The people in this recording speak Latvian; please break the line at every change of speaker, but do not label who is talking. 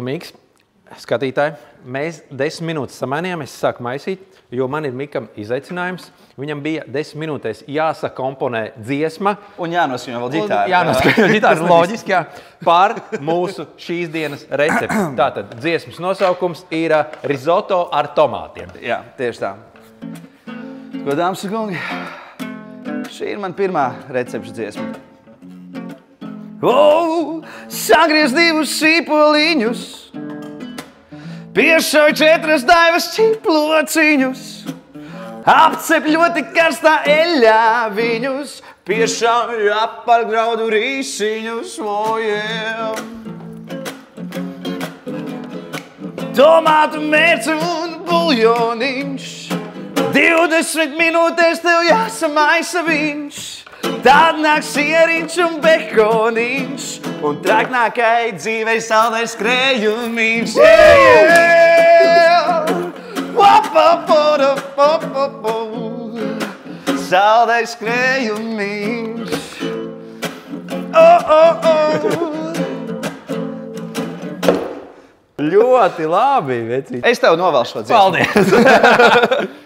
Miks, skatītāji, mēs 10 minūtes samainījām, es sāku maisīt, jo man ir Mikam izaicinājums. Viņam bija 10 minūtēs jāsakomponē dziesma.
Un jānoskaņo vēl ģitāra.
Jānoskaņo ģitāra, loģiski, jā, par mūsu šīs dienas recepti. Tātad dziesmas nosaukums ir risotto ar tomātiem.
Jā, tieši tā. Ko, dāmas un kungi, šī ir man pirmā recepšu dziesma. Sagriez divus sīpoliņus, piešauj 4 daivas čiplociņus, apcep ļoti karstā eļļā viņus, piešauj apakšgraudu rīsiņus, tomātu mērce un buljoniņš, 20 minūtēs tev jāsamaisa viņš. Tad nāk sieriņš un bekoniņš, un traknākai dzīvei saldais skrējumiņš. Saldais skrējumiņš.
Ļoti labi, vecīt.
Es tev novēlu šo dziesmu.
Paldies!